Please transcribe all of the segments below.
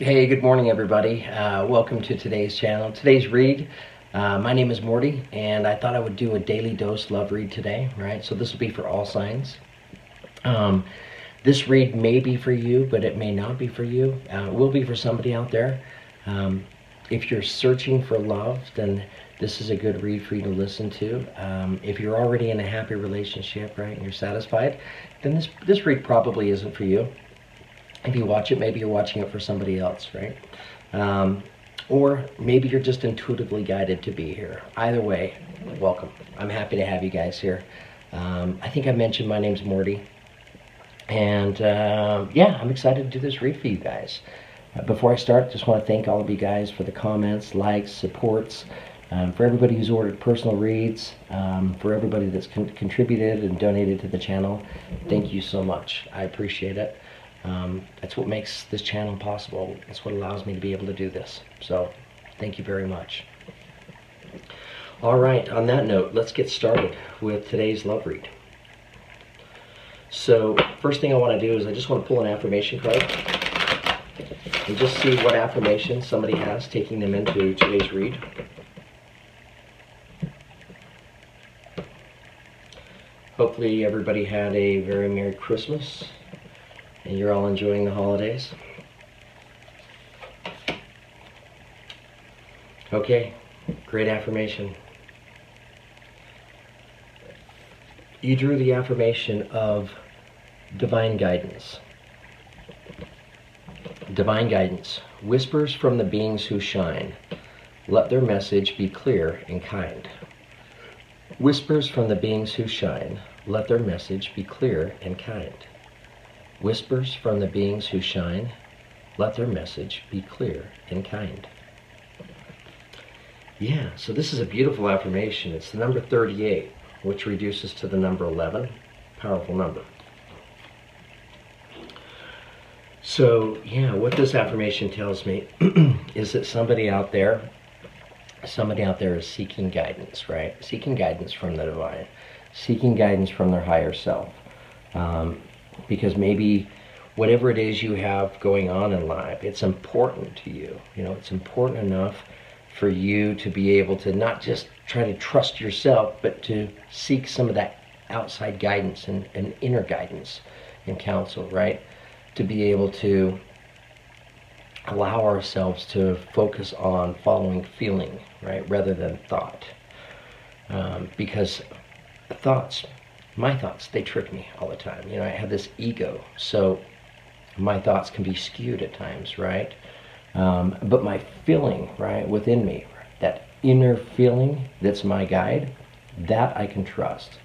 Hey, good morning everybody. Welcome to today's channel. Today's read, my name is Morty, and I thought I would do a daily dose love read today, right? So this will be for all signs. This read may be for you, but it may not be for you. It will be for somebody out there. If you're searching for love, then this is a good read for you to listen to. If you're already in a happy relationship, right, and you're satisfied, then this read probably isn't for you. If you watch it, maybe you're watching it for somebody else, right? Or maybe you're just intuitively guided to be here. Either way, welcome. I'm happy to have you guys here. I think I mentioned my name's Morty. And yeah, I'm excited to do this read for you guys. Before I start, just want to thank all of you guys for the comments, likes, supports, for everybody who's ordered personal reads, for everybody that's contributed and donated to the channel. Thank you so much. I appreciate it. That's what makes this channel possible. That's what allows me to be able to do this. So, thank you very much. All right, on that note, let's get started with today's love read. So, first thing I want to do is I just want to pull an affirmation card and just see what affirmation somebody has taking them into today's read. Hopefully everybody had a very Merry Christmas and you're all enjoying the holidays. Okay, great affirmation. You drew the affirmation of divine guidance. Divine guidance. Whispers from the beings who shine. Let their message be clear and kind. Whispers from the beings who shine. Let their message be clear and kind. Whispers from the beings who shine, let their message be clear and kind. Yeah, so this is a beautiful affirmation. It's the number 38, which reduces to the number 11. Powerful number. So, yeah, what this affirmation tells me is that somebody out there is seeking guidance, right? Seeking guidance from the divine. Seeking guidance from their higher self. Because maybe whatever it is you have going on in life, it's important to you. You know, it's important enough for you to be able to not just try to trust yourself, but to seek some of that outside guidance and inner guidance and counsel, right? To be able to allow ourselves to focus on following feeling, right, rather than thought. Because thoughts, my thoughts, they trick me all the time. You know, I have this ego, so my thoughts can be skewed at times, right? But my feeling, right, within me, that inner feeling that's my guide, that I can trust.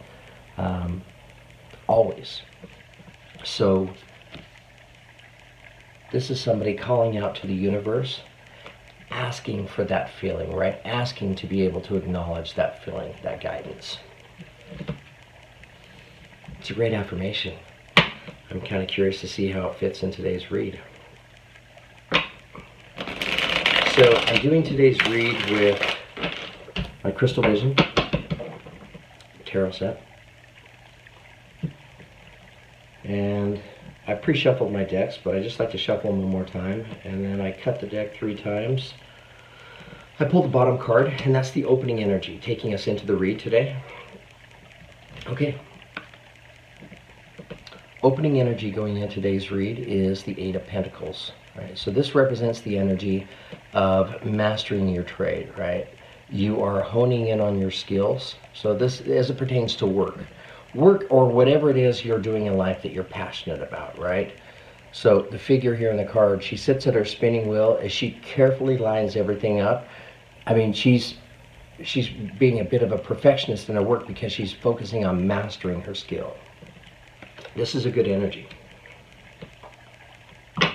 Always. So, this is somebody calling out to the universe, asking for that feeling, right? Asking to be able to acknowledge that feeling, that guidance. It's a great affirmation. I'm kind of curious to see how it fits in today's read. So I'm doing today's read with my Crystal Vision tarot set. And I pre-shuffled my decks, but I just like to shuffle them one more time. And then I cut the deck 3 times. I pulled the bottom card, and that's the opening energy, taking us into the read today. Okay. Opening energy going into today's read is the 8 of Pentacles, right? So this represents the energy of mastering your trade, right? You are honing in on your skills. So this, as it pertains to work or whatever it is you're doing in life that you're passionate about, right? So the figure here in the card, she sits at her spinning wheel as she carefully lines everything up. I mean, she's being a bit of a perfectionist in her work because she's focusing on mastering her skill. This is a good energy. All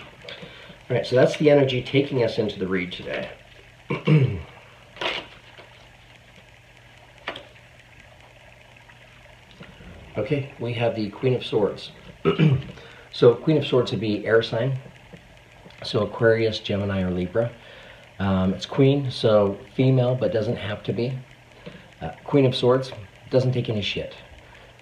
right, so that's the energy taking us into the read today. Okay, we have the Queen of Swords. So Queen of Swords would be air sign. So Aquarius, Gemini, or Libra. It's Queen, so female, but doesn't have to be. Queen of Swords doesn't take any shit.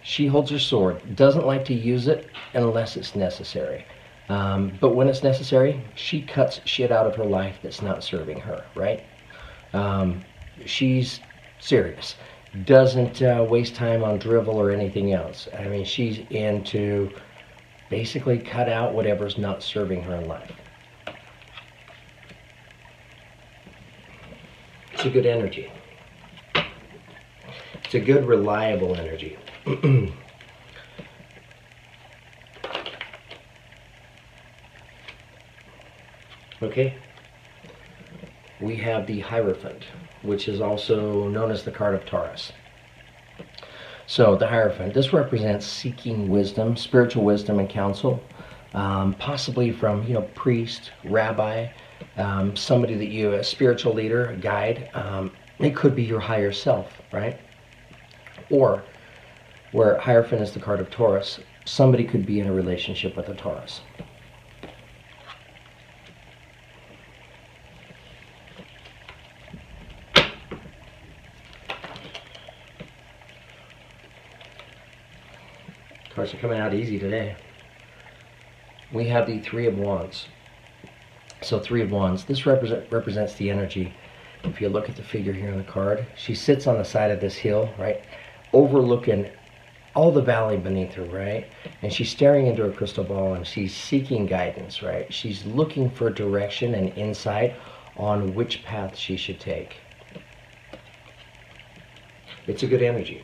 She holds her sword, doesn't like to use it unless it's necessary. But when it's necessary, she cuts shit out of her life that's not serving her, right? She's serious. Doesn't waste time on drivel or anything else. I mean, she's into basically cut out whatever's not serving her in life. It's a good energy. It's a good, reliable energy. Okay. We have the Hierophant, which is also known as the card of Taurus. So the Hierophant, this represents seeking wisdom, spiritual wisdom and counsel, possibly from, priest, rabbi, somebody that you, a spiritual leader, a guide. It could be your higher self, right? Or where Hierophant is the card of Taurus, somebody could be in a relationship with a Taurus. Cards are coming out easy today. We have the Three of Wands. So Three of Wands, this represents the energy. If you look at the figure here on the card, she sits on the side of this hill, right, overlooking all the valley beneath her, right? And she's staring into a crystal ball and she's seeking guidance, right? She's looking for direction and insight on which path she should take. It's a good energy.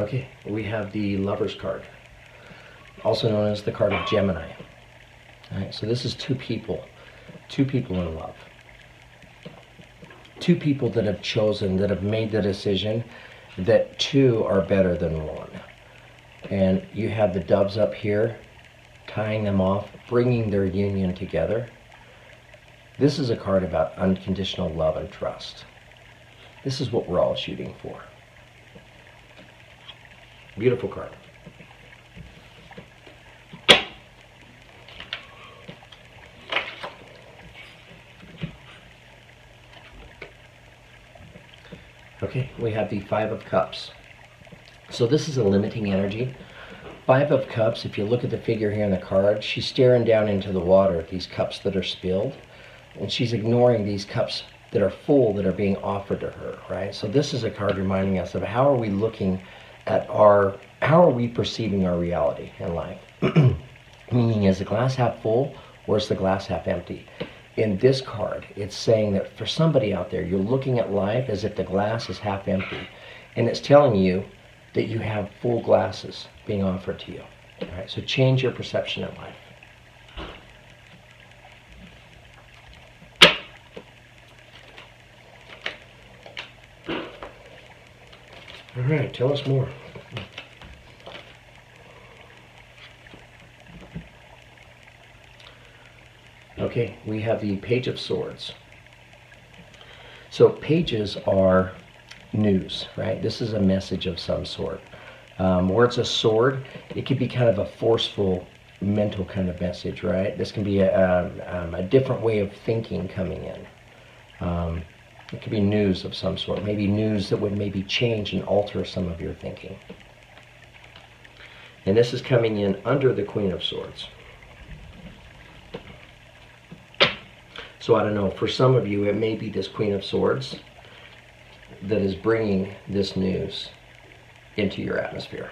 Okay, we have the Lover's card, also known as the card of Gemini. All right, so this is two people in love. Two people that have chosen, that have made the decision that two are better than one. And you have the doves up here, tying them off, bringing their union together. This is a card about unconditional love and trust. This is what we're all shooting for. Beautiful card. Okay, we have the Five of Cups. So this is a limiting energy. Five of Cups, if you look at the figure here in the card, she's staring down into the water, these cups that are spilled, and she's ignoring these cups that are full that are being offered to her, right? So this is a card reminding us of how are we looking at how are we perceiving our reality in life? Meaning, is the glass half full or is the glass half empty? In this card, it's saying that for somebody out there, you're looking at life as if the glass is half empty. And it's telling you that you have full glasses being offered to you. All right, so change your perception of life. All right, tell us more. Okay, we have the Page of Swords. So pages are news, right? This is a message of some sort. Where it's a sword, it could be kind of a forceful, mental kind of message, right? This can be a different way of thinking coming in. It could be news of some sort, maybe news that would maybe change and alter some of your thinking. And this is coming in under the Queen of Swords. So I don't know, for some of you, it may be this Queen of Swords that is bringing this news into your atmosphere.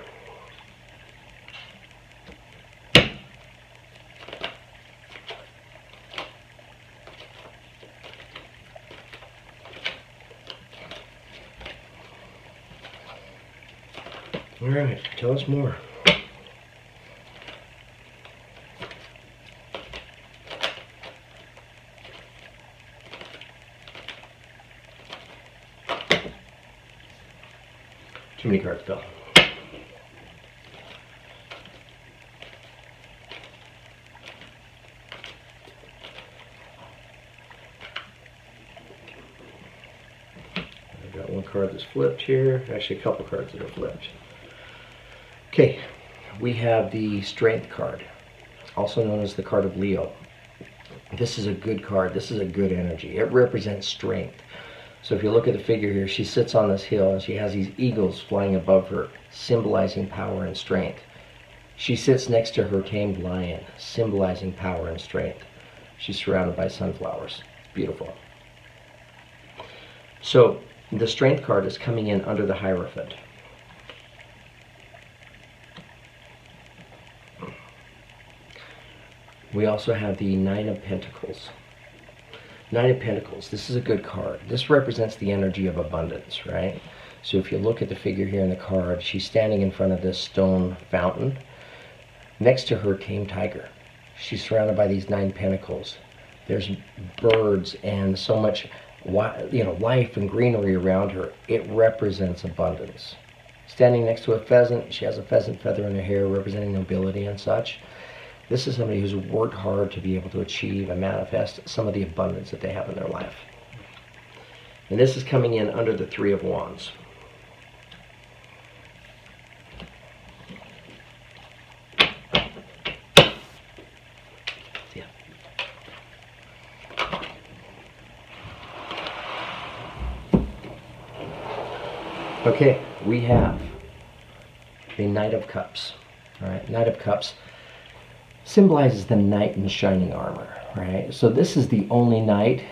All right, tell us more. Too many cards fell. I've got one card that's flipped here. Actually, a couple cards that are flipped. Okay, we have the Strength card. also known as the card of Leo. This is a good card. This is a good energy. It represents strength. So if you look at the figure here, she sits on this hill and she has these eagles flying above her, symbolizing power and strength. She sits next to her tamed lion, symbolizing power and strength. She's surrounded by sunflowers. Beautiful. So the strength card is coming in under the Hierophant. We also have the Nine of Pentacles. Nine of Pentacles, this is a good card. This represents the energy of abundance, right? So if you look at the figure here in the card, she's standing in front of this stone fountain. Next to her, tame tiger. She's surrounded by these 9 pentacles. There's birds and so much, life and greenery around her. It represents abundance. Standing next to a pheasant, she has a pheasant feather in her hair representing nobility and such. This is somebody who's worked hard to be able to achieve and manifest some of the abundance that they have in their life. And this is coming in under the Three of Wands. Yeah. Okay, we have the Knight of Cups. All right, Knight of Cups symbolizes the knight in shining armor, right? So this is the only knight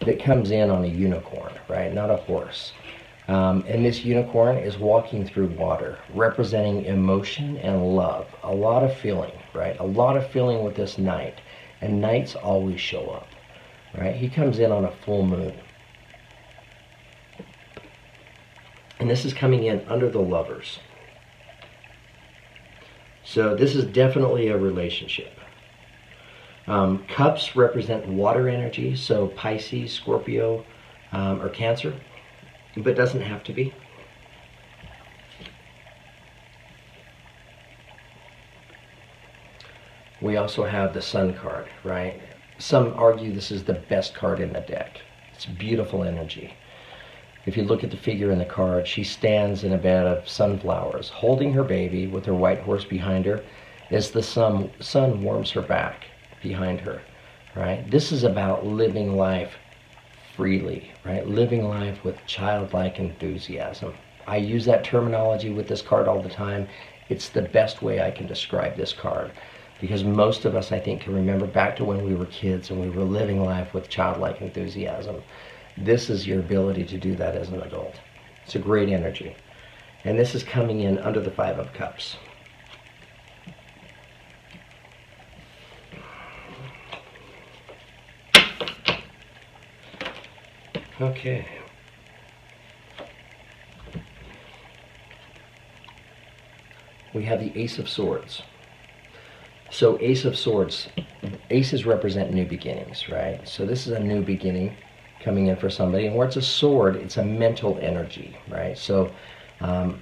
that comes in on a unicorn, right? Not a horse. And this unicorn is walking through water, representing emotion and love. A lot of feeling, right? A lot of feeling with this knight. And knights always show up, right? He comes in on a full moon. And this is coming in under the Lovers. So this is definitely a relationship. Cups represent water energy, so Pisces, Scorpio, or Cancer, but doesn't have to be. We also have the Sun card, right? Some argue this is the best card in the deck. It's beautiful energy. If you look at the figure in the card, she stands in a bed of sunflowers, holding her baby with her white horse behind her as the sun warms her back behind her, right? This is about living life freely, right? Living life with childlike enthusiasm. I use that terminology with this card all the time. It's the best way I can describe this card because most of us, I think, can remember back to when we were kids and we were living life with childlike enthusiasm. This is your ability to do that as an adult. It's a great energy. And this is coming in under the Five of Cups. Okay. We have the Ace of Swords. So Ace of Swords, aces represent new beginnings, right? So this is a new beginning coming in for somebody, and where it's a sword, it's a mental energy, right? So, air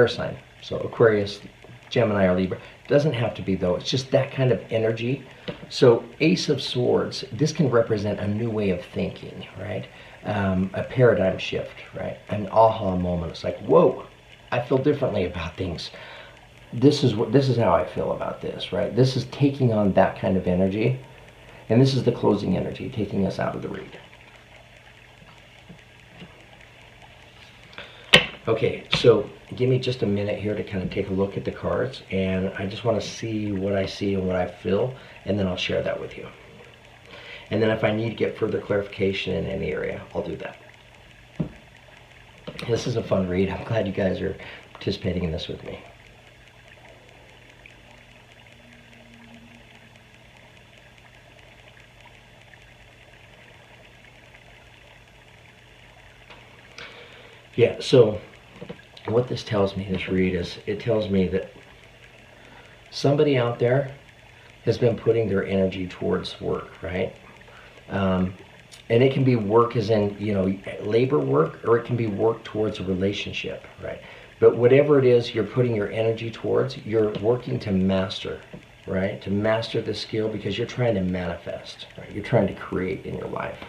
sign. So Aquarius, Gemini, or Libra. Doesn't have to be though. It's just that kind of energy. So Ace of Swords, this can represent a new way of thinking, right? A paradigm shift, right? An aha moment. It's like, whoa, I feel differently about things. This is how I feel about this, right? This is taking on that kind of energy. And this is the closing energy, taking us out of the read. Okay, so give me just a minute here to kind of take a look at the cards, and I just want to see what I see and what I feel, and then I'll share that with you. And then if I need to get further clarification in any area, I'll do that. This is a fun read. I'm glad you guys are participating in this with me. Yeah, so what this tells me, this read, is it tells me that somebody out there has been putting their energy towards work, right? And it can be work as in, labor work, or it can be work towards a relationship, right? But whatever it is you're putting your energy towards, you're working to master, right? To master the skill because you're trying to manifest, right? You're trying to create in your life.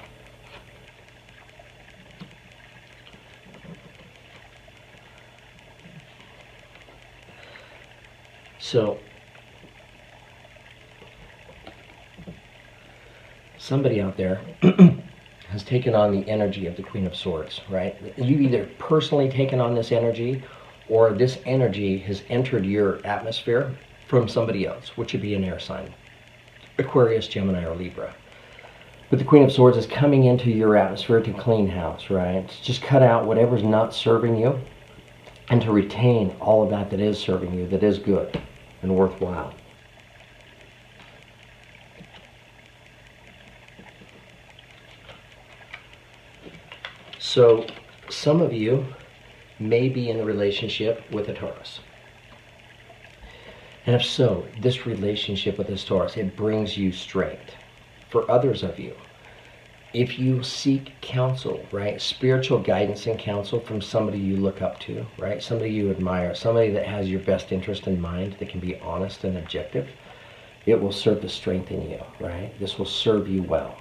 So somebody out there has taken on the energy of the Queen of Swords, right? You've either personally taken on this energy, or this energy has entered your atmosphere from somebody else, which would be an air sign, Aquarius, Gemini, or Libra. But the Queen of Swords is coming into your atmosphere to clean house, right? To just cut out whatever's not serving you and to retain all of that that is serving you, that is good and worthwhile. So some of you may be in a relationship with a Taurus. And if so, this relationship with this Taurus, it brings you strength. For others of you, if you seek counsel, right, spiritual guidance and counsel from somebody you look up to, right, somebody you admire, somebody that has your best interest in mind, that can be honest and objective, it will serve to strengthen you, right? This will serve you well.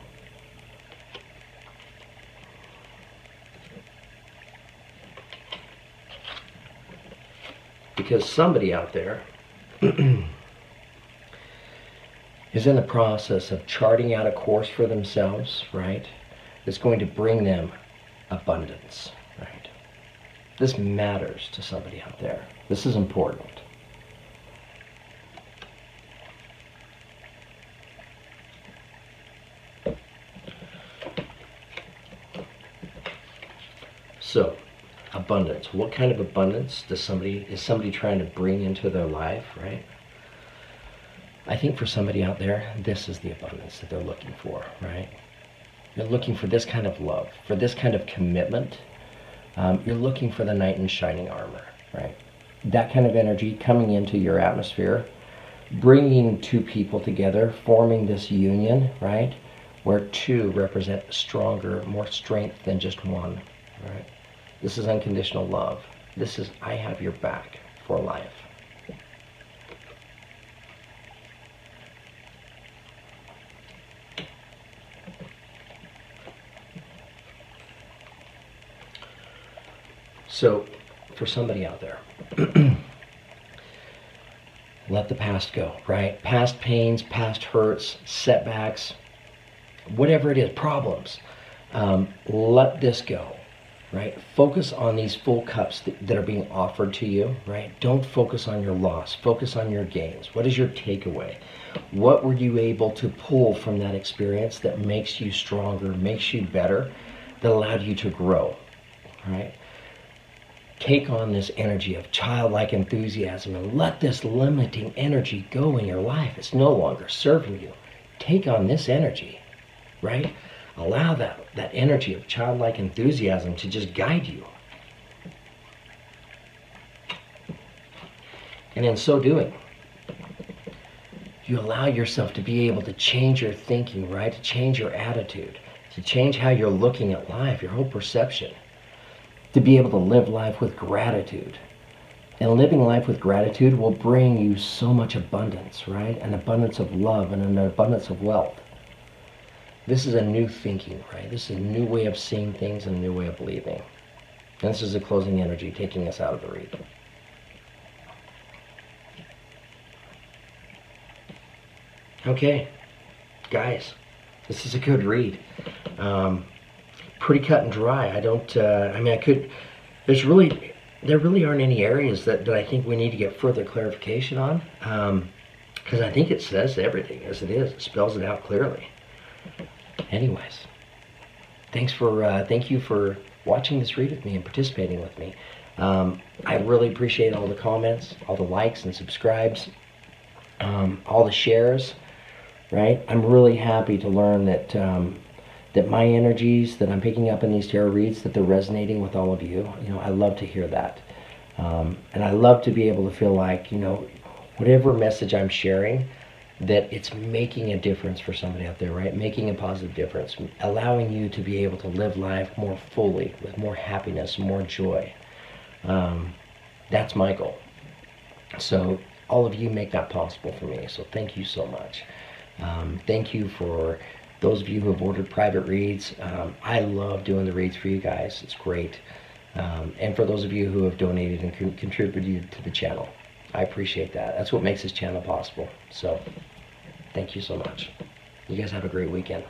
Because somebody out there is in the process of charting out a course for themselves, right? That's going to bring them abundance, right? This matters to somebody out there. This is important. So, abundance. What kind of abundance is somebody trying to bring into their life, right? I think for somebody out there, this is the abundance that they're looking for, right? You're looking for this kind of love, for this kind of commitment. You're looking for the knight in shining armor, right? That kind of energy coming into your atmosphere, bringing two people together, forming this union, right? Where two represent stronger, more strength than just one, right? This is unconditional love. This is, I have your back for life. So, for somebody out there, let the past go, right? Past pains, past hurts, setbacks, whatever it is, problems, let this go. Right? Focus on these full cups that are being offered to you, right? Don't focus on your loss. Focus on your gains. What is your takeaway? What were you able to pull from that experience that makes you stronger, makes you better, that allowed you to grow, right? Take on this energy of childlike enthusiasm and let this limiting energy go in your life. It's no longer serving you. Take on this energy, right? Allow that energy of childlike enthusiasm to just guide you. And in so doing, you allow yourself to be able to change your thinking, right? To change your attitude, to change how you're looking at life, your whole perception, to be able to live life with gratitude. And living life with gratitude will bring you so much abundance, right? An abundance of love and an abundance of wealth. This is a new thinking, right? This is a new way of seeing things and a new way of believing. And this is a closing energy taking us out of the read. Okay, guys, this is a good read. Pretty cut and dry. There really aren't any areas that I think we need to get further clarification on. Because I think it says everything as it is. It spells it out clearly. Anyways, thank you for watching this read with me and participating with me. I really appreciate all the comments, all the likes and subscribes, all the shares, right? I'm really happy to learn that that my energies that I'm picking up in these tarot reads, that they're resonating with all of you. I love to hear that. And I love to be able to feel like, whatever message I'm sharing, that it's making a difference for somebody out there, right? Making a positive difference, allowing you to be able to live life more fully, with more happiness, more joy. That's my goal. So all of you make that possible for me. So thank you so much. Thank you for those of you who have ordered private reads. I love doing the reads for you guys. It's great. And for those of you who have donated and contributed to the channel, I appreciate that. That's what makes this channel possible. So thank you so much. You guys have a great weekend.